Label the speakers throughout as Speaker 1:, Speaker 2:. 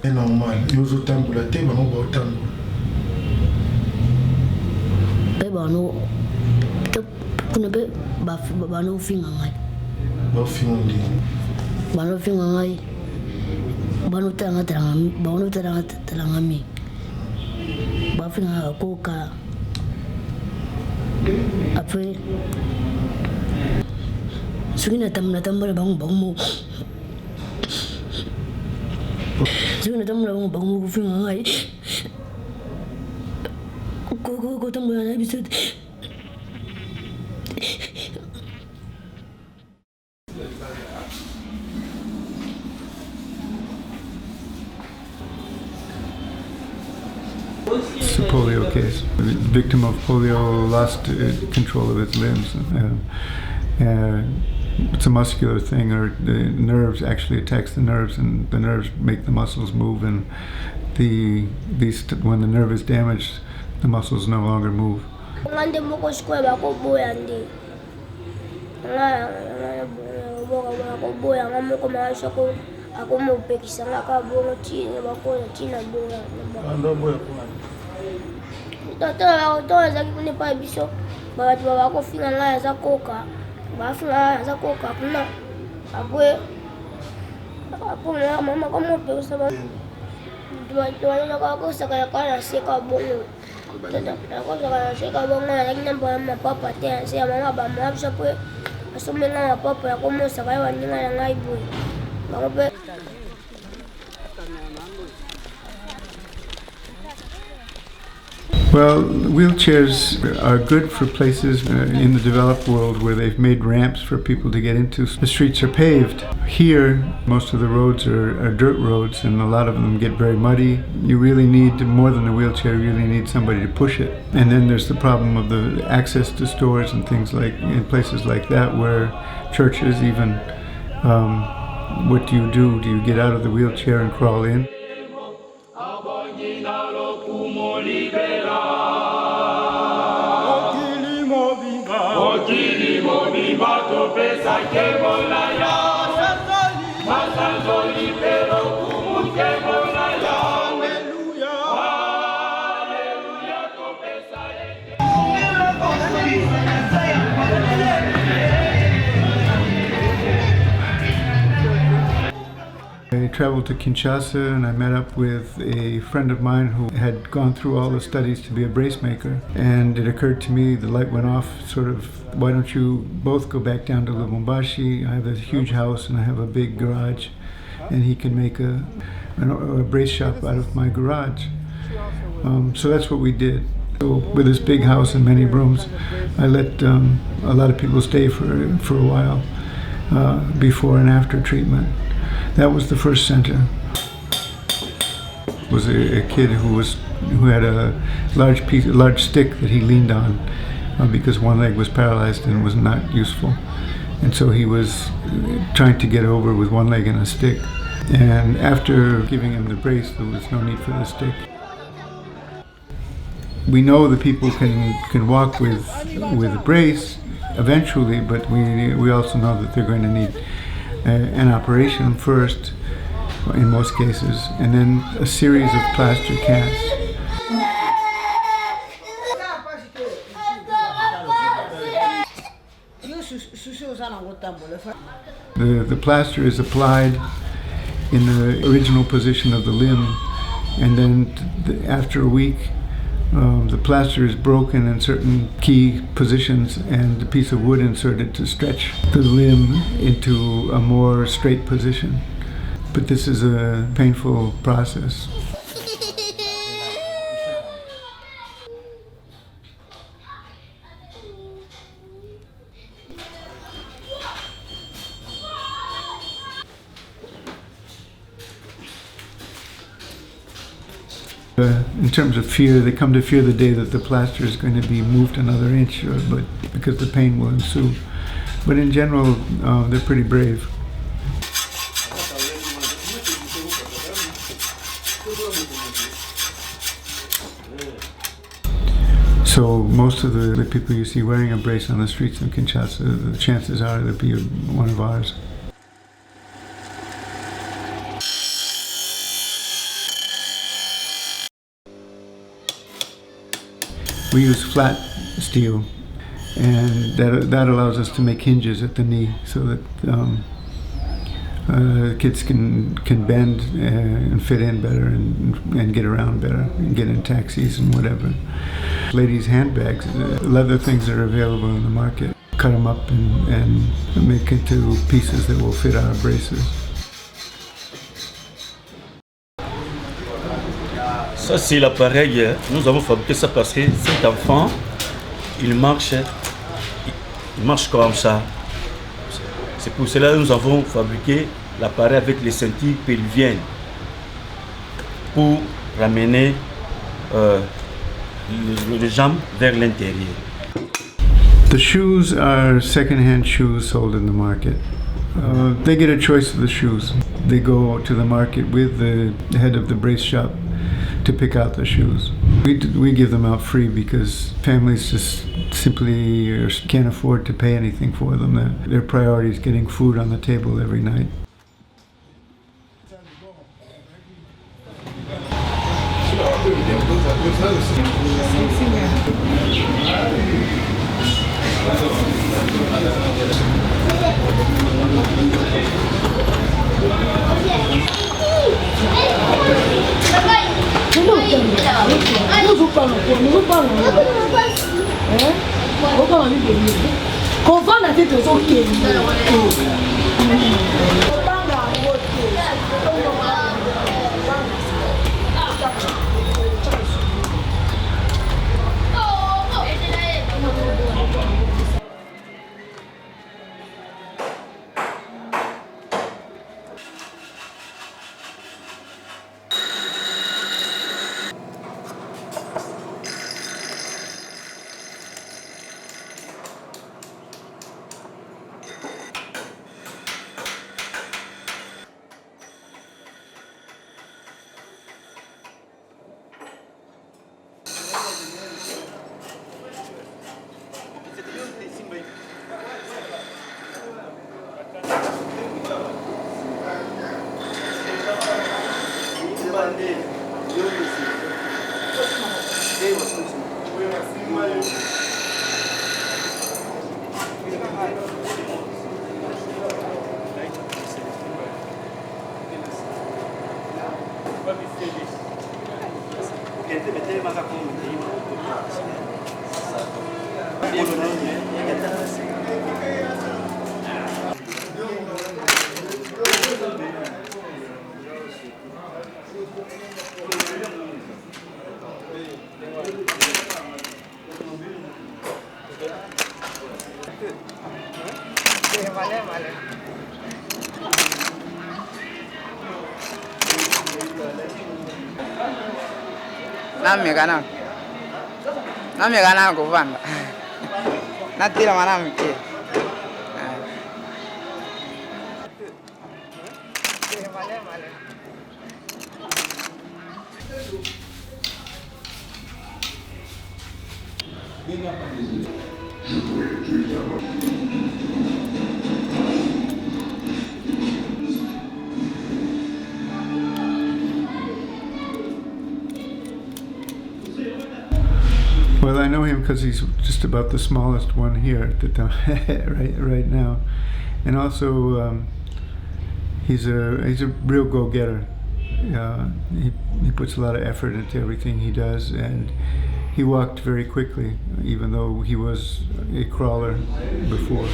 Speaker 1: C'est normal. Et aux autres temps, la thé, on va autant.
Speaker 2: Bano, kuna be bano finga ngai.
Speaker 1: Ba finga ndi.
Speaker 2: Bano finga ngai. Bano teranga mi. Ba finga koka. Après, sugina tambara bangu. Sugina tambara bangu finga ngai. Go tambara na bisut.
Speaker 3: It's a polio case. The victim of polio lost control of its limbs. It's a muscular thing, or the nerves actually attacks the nerves, and the nerves make the muscles move. And when the nerve is damaged, the muscles no longer move. Well, wheelchairs are good for places in the developed world where they've made ramps for people to get into. The streets are paved. Here, most of the roads are dirt roads, and a lot of them get very muddy. You really need, more than a wheelchair, you really need somebody to push it. And then there's the problem of the access to stores and things like, in places like that, where churches even, what do? Do you get out of the wheelchair and crawl in? I traveled to Kinshasa and I met up with a friend of mine who had gone through all the studies to be a brace maker, and it occurred to me, the light went off, sort of, why don't you both go back down to Lubumbashi? I have a huge house and I have a big garage, and he can make a brace shop out of my garage. So that's what we did. So with this big house and many rooms, I let a lot of people stay for a while before and after treatment. That was the first center. It was a kid who had a large stick that he leaned on because one leg was paralyzed and was not useful, and so he was trying to get over with one leg and a stick. And after giving him the brace, there was no need for the stick. We know that people can walk with a brace eventually, but we also know that they're going to need an operation first, in most cases, and then a series of plaster casts. The plaster is applied in the original position of the limb, and then after a week, the plaster is broken in certain key positions and a piece of wood inserted to stretch the limb into a more straight position. But this is a painful process. In terms of fear, they come to fear the day that the plaster is going to be moved another inch, but because the pain will ensue. But in general, they're pretty brave. So most of the people you see wearing a brace on the streets in Kinshasa, the chances are they'll be one of ours. We use flat steel, and that allows us to make hinges at the knee so that kids can bend and fit in better and get around better and get in taxis and whatever. Ladies' handbags, leather things that are available in the market. Cut them up and make into pieces that will fit our braces.
Speaker 4: Ça c'est l'appareil, nous avons fabriqué ça parce que cet enfant, il marche comme ça. C'est pour cela que nous avons fabriqué l'appareil avec les ceintures pelviennes pour ramener les jambes vers l'intérieur.
Speaker 3: The shoes are second-hand shoes sold in the market. They get a choice of the shoes. They go to the market with the head of the brace shop to pick out the shoes. We give them out free because families just simply can't afford to pay anything for them. Their priority is getting food on the table every night.
Speaker 5: Namegana kuvanda. Natira mwanamke.
Speaker 3: Well, I know him because he's just about the smallest one here at the time, right now, and also he's a real go-getter. He puts a lot of effort into everything he does, and he walked very quickly, even though he was a crawler before.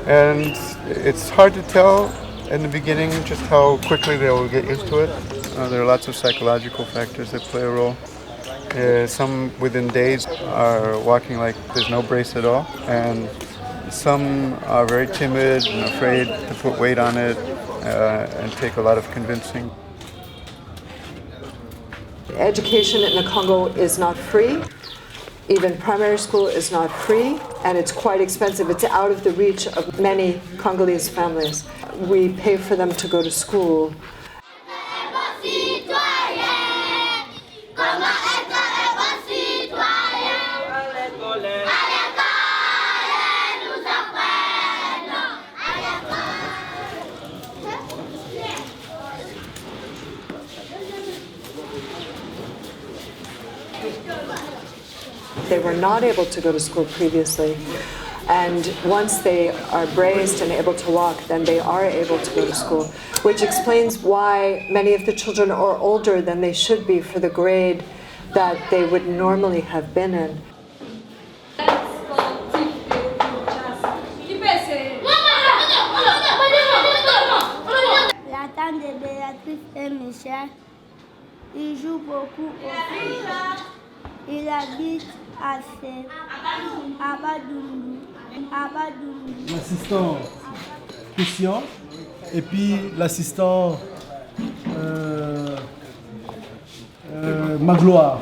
Speaker 6: And it's hard to tell in the beginning just how quickly they will get used to it. There are lots of psychological factors that play a role. Some within days are walking like there's no brace at all, and some are very timid and afraid to put weight on it and take a lot of convincing.
Speaker 7: Education in the Congo is not free. Even primary school is not free, and it's quite expensive. It's out of the reach of many Congolese families. We pay for them to go to school. they were not able to go to school previously. And once they are braced and able to walk, then they are able to go to school, which explains why many of the children are older than they should be for the grade that they would normally have been in.
Speaker 8: La tante de Béatrice et Michel, il joue beaucoup au foot. Il habite à Abadoundou.
Speaker 9: L'assistant Christian et puis l'assistant Magloire,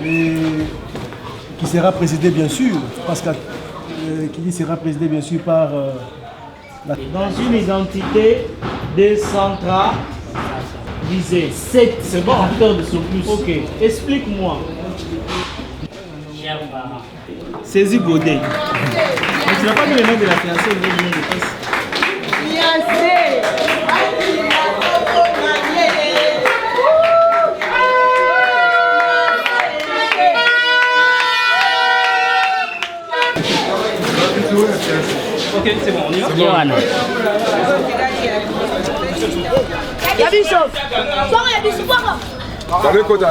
Speaker 9: et qui sera présidé bien sûr, qui sera présidé bien sûr par
Speaker 10: dans une identité décentralisée. 7 c'est bon, facteur de surplus. Ok, explique-moi. Saisis Godet. Mais tu n'as pas mis le nom de la fiancée, le nom de fils. Fiancée. Ok, c'est bon, on y va. Johanna.
Speaker 8: Yabiso. Sois Yabiso.
Speaker 6: Salut, Koda.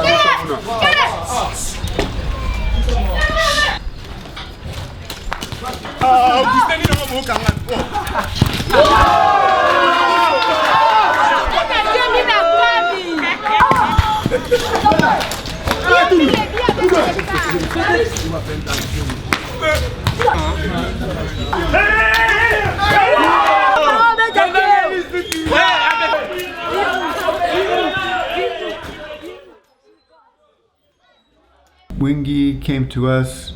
Speaker 3: Wingy came to us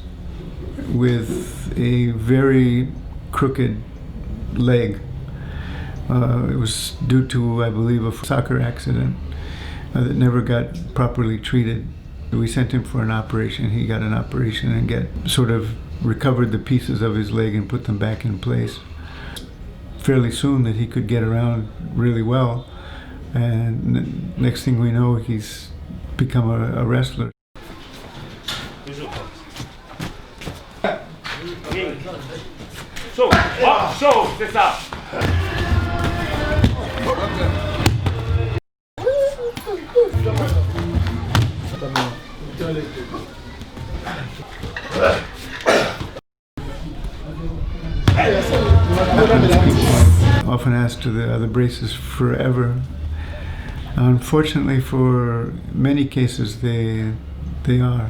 Speaker 3: with a very crooked leg. It was due to, I believe, a soccer accident that never got properly treated. We sent him for an operation. He got an operation and sort of recovered the pieces of his leg and put them back in place. Fairly soon that he could get around really well, and next thing we know, he's become a wrestler.
Speaker 10: Chaud, c'est ça.
Speaker 3: Often asked to the braces forever. Unfortunately, for many cases, they are.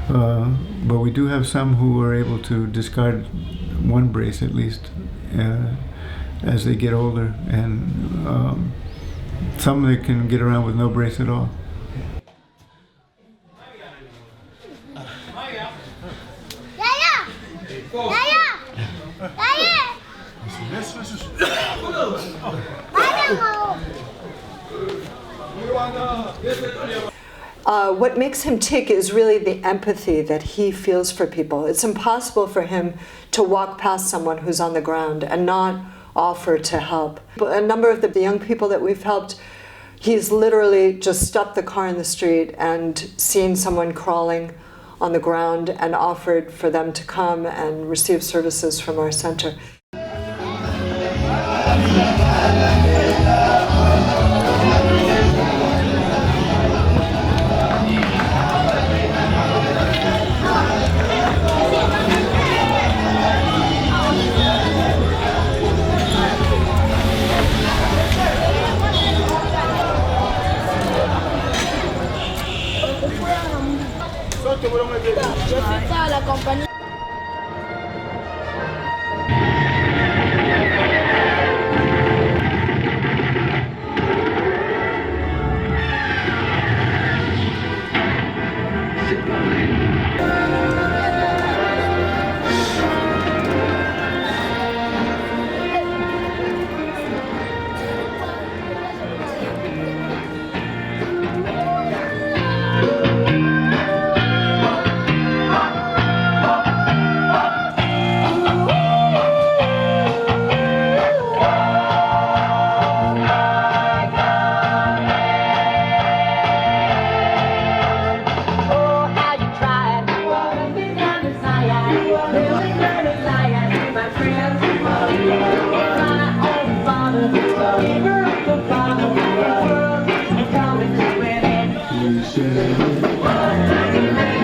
Speaker 3: But we do have some who are able to discard one brace at least as they get older, and some they can get around with no brace at all.
Speaker 7: What makes him tick is really the empathy that he feels for people. It's impossible for him to walk past someone who's on the ground and not offer to help. A number of the young people that we've helped, he's literally just stopped the car in the street and seen someone crawling on the ground and offered for them to come and receive services from our center.
Speaker 8: Je fais ça à la compagnie.
Speaker 10: Amen.